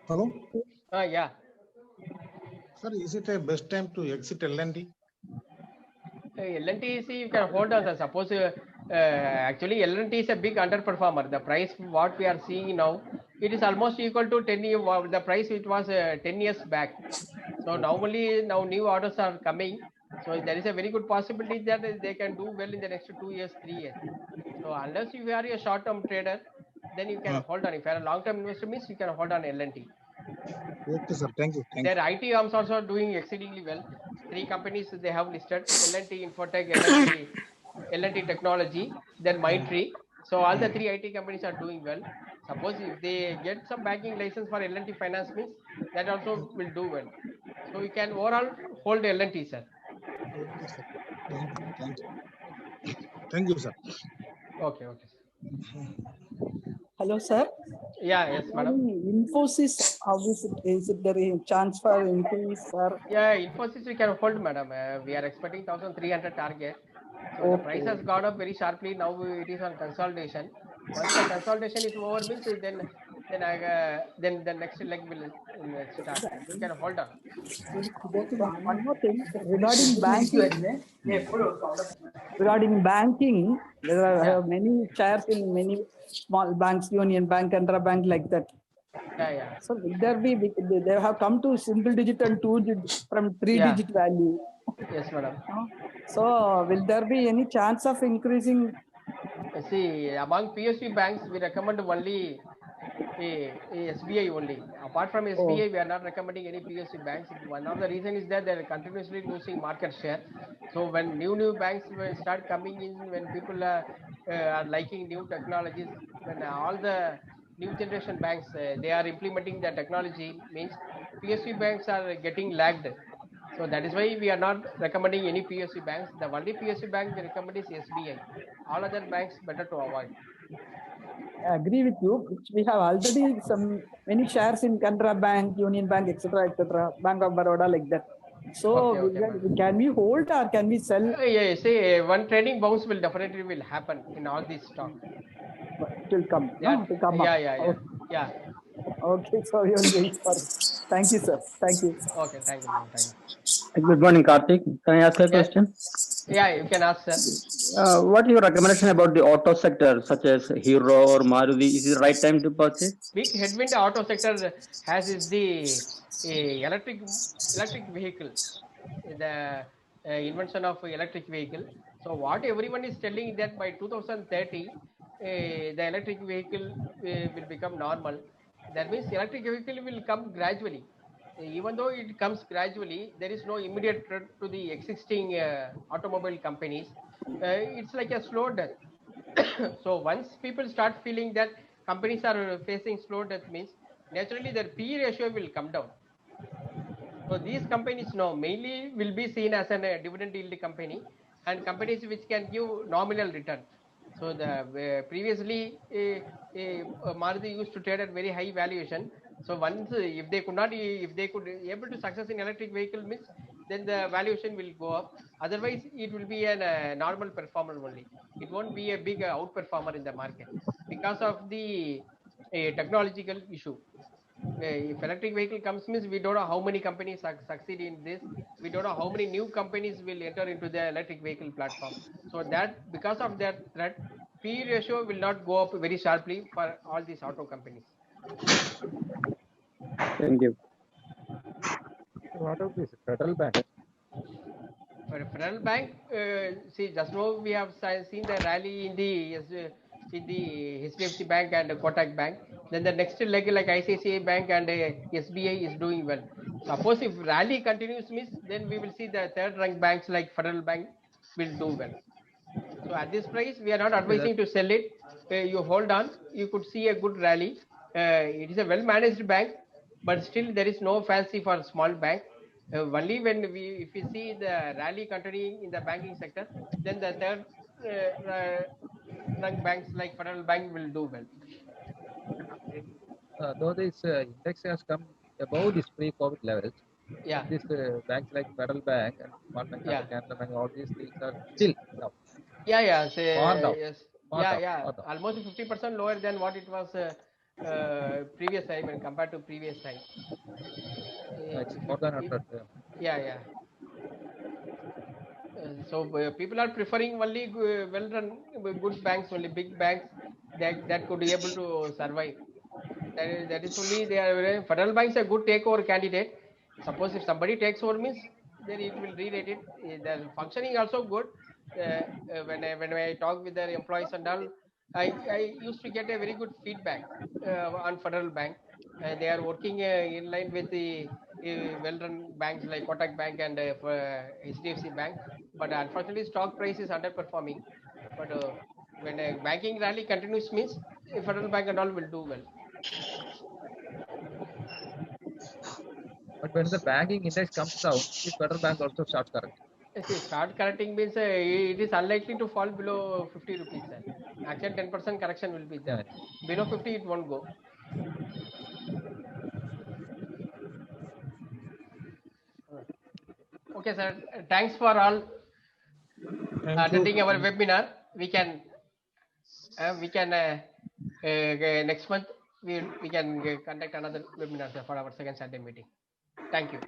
Hello? Yeah. Sir, is it a best time to exit L&D? L&T, see, you can hold on. Sir. Suppose actually L&T is a big underperformer. The price what we are seeing now, it is almost equal to 10 year the price it was 10 years back. So normally now new orders are coming. So there is a very good possibility that they can do well in the next 2 years, 3 years. So unless you are a short-term trader, then you can hold on. If you are a long-term investor, means you can hold on L&T. Okay, sir. Thank you. Their IT arms also doing exceedingly well. Three companies they have listed: L&T Infotech, L&T Technology, then Mindtree. So all the three IT companies are doing well. Suppose if they get some banking license for L&T Finance, means that also will do well. So you can overall hold L&T, sir. Okay, sir. Thank you. Thank you. Thank you, sir. Okay. Hello, sir. Yeah, yes, madam. Infosys, how is it? Is it there a chance for increase, sir? Yeah, Infosys we can hold, madam. We are expecting 1,300 target. So the price has gone up very sharply. Now it is on consolidation. Once the consolidation is over, means then then the next leg will start. You can hold on. One more thing regarding banking. Regarding banking, there are many shares in many small banks, Union Bank, Canara Bank, like that. Yeah. So will there be, they have come to single digit and from 3-digit value. Yes, madam. So will there be any chance of increasing? See, among PSU banks, we recommend only SBI only. Apart from SBI, we are not recommending any PSU banks. One of the reasons is that they are continuously losing market share. So when new banks will start coming in, when people are liking new technologies, when all the new generation banks they are implementing the technology, means PSU banks are getting lagged. So that is why we are not recommending any PSU banks. The only PSU bank we recommend is SBI. All other banks better to avoid. I agree with you. We have already many shares in Canara Bank, Union Bank, etc., Bank of Baroda, like that. So can we hold or can we sell? Yeah, say one trading bounce will definitely will happen in all these stocks. It will come. Yeah, It will come up. Yeah. Okay, so we will wait for it. Thank you, sir. Thank you. Okay, thank you. Good morning, Karthik. Can I ask a question? Yeah, you can ask, sir. What is your recommendation about the auto sector, such as Hero or Maruti? Is it the right time to purchase? Big headwind the auto sector has is the electric vehicle, the invention of electric vehicle. So what everyone is telling that by 2030, the electric vehicle will become normal. That means electric vehicle will come gradually. Even though it comes gradually, there is no immediate threat to the existing automobile companies. It's like a slow death. So once people start feeling that companies are facing slow death, means naturally their PE ratio will come down. So these companies now mainly will be seen as a dividend yield company and companies which can give nominal return. So the previously Maruti used to trade at very high valuation. So once if they could able to success in electric vehicle, means then the valuation will go up. Otherwise it will be a normal performer only. It won't be a big outperformer in the market because of the technological issue. If electric vehicle comes, means we don't know how many companies succeed in this. We don't know how many new companies will enter into the electric vehicle platform. So that because of that threat, PE ratio will not go up very sharply for all these auto companies. Thank you. What about this Federal Bank? For Federal Bank, see, just now we have seen the rally in the HDFC Bank and Kotak Bank. Then the next leg like ICICI Bank and SBI is doing well. Suppose if rally continues, means then we will see the third rank banks like Federal Bank will do well. So at this price, we are not advising to sell it. You hold on. You could see a good rally. It is a well-managed bank, but still there is no fancy for small bank. Only when if we see the rally continuing in the banking sector, then the third rank banks like Federal Bank will do well. Though this index has come above this pre-COVID levels, these banks like Federal Bank and Small Bank, Canara Bank, all these things are still down. Far down. Almost 50% lower than what it was previous time when compared to previous time. It's more than 100. So people are preferring only well-run good banks, only big banks that could be able to survive. That is only they are. Federal banks a good takeover candidate. Suppose if somebody takes over, means then it will re-rate it. The functioning also good. When I talk with their employees and all, I used to get a very good feedback on Federal Bank. They are working in line with the well-run banks like Kotak Bank and HDFC Bank. But unfortunately, stock price is underperforming. But when a banking rally continues, means Federal Bank and all will do well. But when the banking index comes down, the Federal Bank also starts correcting. See, start correcting means it is unlikely to fall below 50 rupees. Sir. Actually, 10% correction will be there. Below 50, it won't go. Okay, sir. Thanks for all attending our webinar. We can next month we can conduct another webinar for our second Saturday meeting. Thank you.